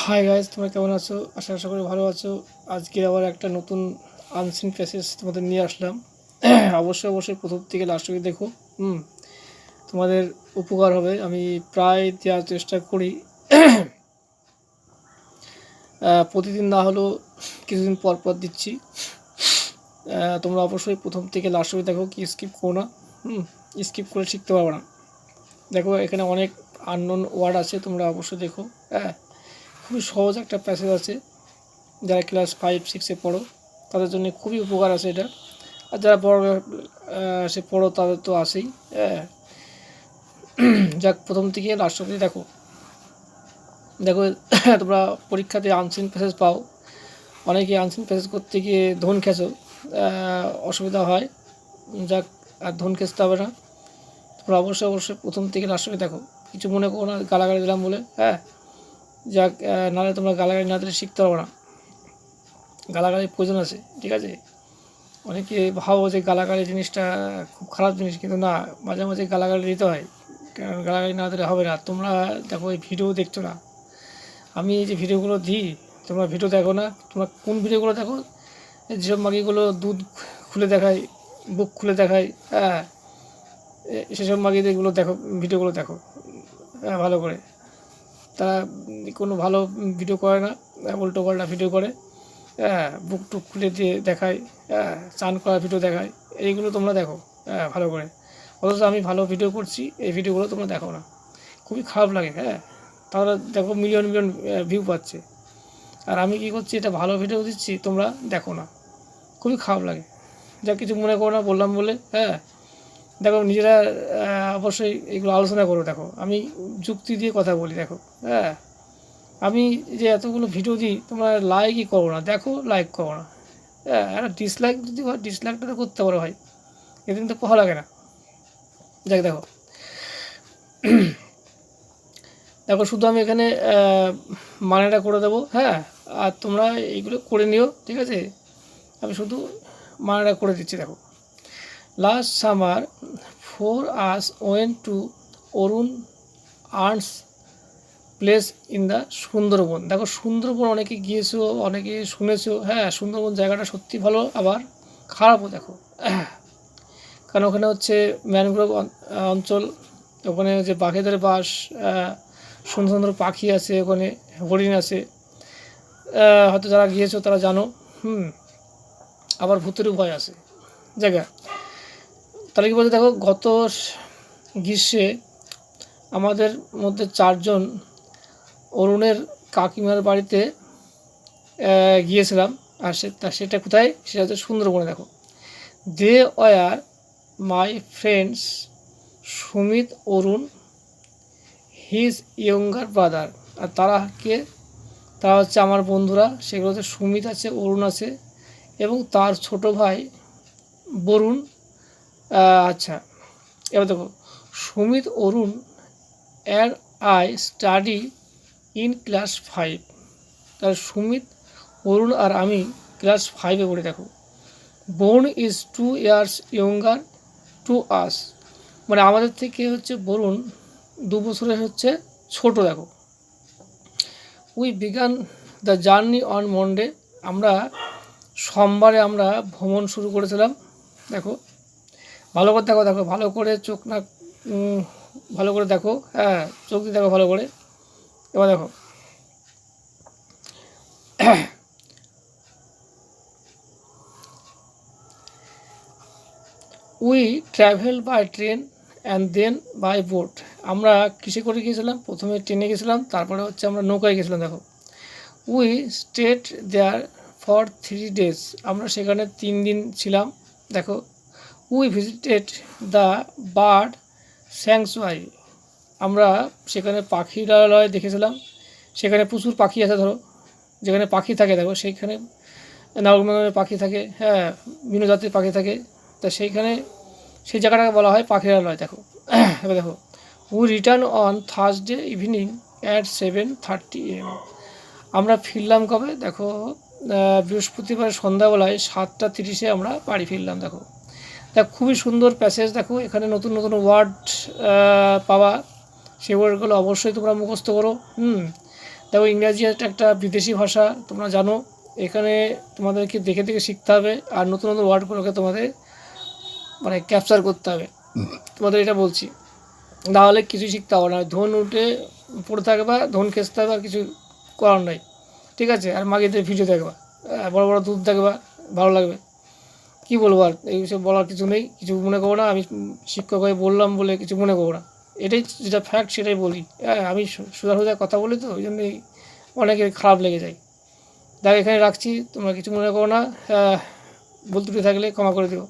Hi guys, তোমরা কেমন আছো? আশা করি ভালো আছো। আজকে আবার একটা নতুন আনসিন প্যাসেজ তোমাদের নিয়ে আসলাম। অবশ্যই প্রথম থেকে লাস্ট অবধি দেখো। তোমাদের উপকার হবে। আমি প্রায় দেওয়ার চেষ্টা করি, প্রতিদিন না হলেও কিছুদিন পর পর দিচ্ছি। তোমরা অবশ্যই প্রথম থেকে লাস্ট অবধি দেখো, কি স্কিপ করো না। স্কিপ করে শিখতে পারবে না। দেখো, এখানে অনেক আননোন ওয়ার্ড আছে, তোমরা অবশ্যই দেখো। খুবই সহজ একটা প্যাসেজ আছে। যারা ক্লাস 5-6-এ পড়ো তাদের জন্য খুবই উপকার আছে এটা। আর যারা বড় সে পড়ো তাদের তো আসেই। যাক, প্রথম থেকে লাস্ট অবধি দেখো। দেখো, তোমরা পরীক্ষাতে আনসিন প্যাসেজ পাও। অনেকে আনসিন প্যাসেজ করতে গিয়ে ধন খেঁচো, অসুবিধা হয়। যাক, আর ধন খেঁচতে হবে না। তোমরা অবশ্যই প্রথম থেকে লাস্ট অবধি দেখো। কিছু মনে করো না গালাগালি দিলাম বলে। যাক, নাহলে তোমরা গালাগালি না দিলে শিখতে পারবো না। গালাগালির প্রয়োজন আছে, ঠিক আছে? অনেকে ভাবো যে গালাগালি জিনিসটা খুব খারাপ জিনিস, কিন্তু না, মাঝে মাঝে গালাগালি দিতে হয়। কারণ গালাগালি না দিলে হবে না। তোমরা দেখো, এই ভিডিও দেখছো না, আমি এই যে ভিডিওগুলো দিই, তোমরা ভিডিও দেখো না। তোমরা কোন ভিডিওগুলো দেখো? যেসব মাগিগুলো দুধ খুলে দেখায়, বুক খুলে দেখায়, সেসব মাগিদেরগুলো দেখো, ভিডিওগুলো দেখো ভালো করে। তারা কোনো ভালো ভিডিও করে না, উল্টো পাল্টা ভিডিও করে। বুক টুক খুলে দিয়ে দেখায়, চান করা ভিডিও দেখায়। এইগুলো তোমরা দেখো ভালো করে। অথচ আমি ভালো ভিডিও করছি, এই ভিডিওগুলো তোমরা দেখো না। খুবই খারাপ লাগে। তাহলে দেখো, মিলিয়ন মিলিয়ন ভিউ পাচ্ছে, আর আমি কী করছি, এটা ভালো ভিডিও দিচ্ছি, তোমরা দেখো না। খুবই খারাপ লাগে। যা, কিছু মনে করো না বললাম বলে। দেখো, নিজেরা অবশ্যই এগুলো আলোচনা করো। দেখো, আমি যুক্তি দিয়ে কথা বলি। দেখো, আমি যে এতগুলো ভিডিও দিই, তোমরা লাইকই করো না। দেখো, লাইক করো না। একটা ডিসলাইক যদি হয়, ডিসলাইকটা তো করতে পারো ভাই, এদিন তো পড়া লাগে না। যাক, দেখো দেখো, শুধু আমি এখানে মানেটা করে দেবো। আর তোমরা এইগুলো করে নিও, ঠিক আছে? আমি শুধু মানেটা করে দিচ্ছি। দেখো, last summer 4 us went to Arun arts place in the Sundarban. দেখো, সুন্দরবন অনেকে গিয়েছো, অনেকে শুনেছো। সুন্দরবন জায়গাটা সত্যি ভালো, আবার খারাপও। দেখো, কারণ ওখানে হচ্ছে ম্যানগ্রোভ অঞ্চল। ওখানে যে পাখিদের বাস, সুন্দর সুন্দর পাখি আছে, ওখানে হরিণ আছে। হয়তো যারা গিয়েছো তারা জানো। আবার ভূতেরও ভয় আছে জায়গা। তাহলে কি বলছে, দেখো, গত গ্রীষ্মে আমাদের মধ্যে 4 জন অরুণের কাকিমার বাড়িতে গিয়েছিলাম। আর সেটা কোথায়? সেটা হচ্ছে সুন্দরবনে। দেখো, they were my friends Sumit, Arun, his younger brother. আর তারা হচ্ছে আমার বন্ধুরা। সেগুলো হচ্ছে সুমিত আছে, অরুণ আছে, এবং তার ছোট ভাই বরুণ। আচ্ছা, এবার দেখো, Sumit, Arun and I study in class 5। তাহলে সুমিত, অরুণ আর আমি ক্লাস 5-এ পড়ি। দেখো, Barun is 2 years younger to us. মানে আমাদের থেকে হচ্ছে বরুণ 2 বছরের হচ্ছে ছোট। দেখো, we began the journey on Monday. আমরা সোমবারে ভ্রমণ শুরু করেছিলাম। দেখো, ভালো করে দেখো। দেখো, ভালো করে চোখ না, ভালো করে দেখো। চোখ দিয়ে দেখো ভালো করে। এবার দেখো, we travel by train and then by boat. আমরা কিসে করে গিয়েছিলাম? প্রথমে ট্রেনে গেছিলাম, তারপরে হচ্ছে আমরা নৌকায় গেছিলাম। দেখো, we stayed there for 3 days। আমরা সেখানে 3 দিন ছিলাম। দেখো, we visited the bird sanctuary. আমরা সেখানে পাখিরালয় দেখেছিলাম। সেখানে প্রচুর পাখি আছে। ধরো, যেখানে পাখি থাকে, দেখো, সেইখানে নাগরমোহনের পাখি থাকে, বিভিন্ন জাতির পাখি থাকে। তা সেই জায়গাটাকে বলা হয় পাখিরালয়। দেখো, এবার দেখো, we return on Thursday evening at 7:30 AM। আমরা ফিরলাম কবে? দেখো, বৃহস্পতিবার সন্ধ্যাবেলায় 7:30-এ আমরা বাড়ি ফিরলাম। দেখো, খুবই সুন্দর প্যাসেজ। দেখো, এখানে নতুন নতুন ওয়ার্ড পাওয়া, সেই ওয়ার্ডগুলো অবশ্যই তোমরা মুখস্থ করো। দেখো ইংরাজি একটা বিদেশি ভাষা, তোমরা জানো। এখানে তোমাদেরকে দেখে দেখে শিখতে হবে, আর নতুন নতুন ওয়ার্ডগুলোকে তোমাদের মানে ক্যাপচার করতে হবে, তোমাদের এটা বলছি। নাহলে কিছু শিখতে হবে না, ধন উঠে পড়ে থাকবা, ধন খেসতে হবে, আর কিছু করার নাই। ঠিক আছে? আর মাগিদের ভিডিও দেখবা, বড় বড় দুধ দেখবা, ভালো লাগবে। কী বলবো আর, এইসব বলার কিছু নেই, কিছু মনে করবো না। আমি শিক্ষক হয়ে বললাম বলে কিছু মনে করবো না, এটাই যেটা ফ্যাক্ট সেটাই বলি। হ্যাঁ, আমি সোজা সোজা কথা বলি, তো ওই জন্যই অনেকের খারাপ লেগে যায়। দেখ, এখানে রাখছি, তোমরা কিছু মনে করো না। ভুল ত্রুটি থাকলে ক্ষমা করে দিও।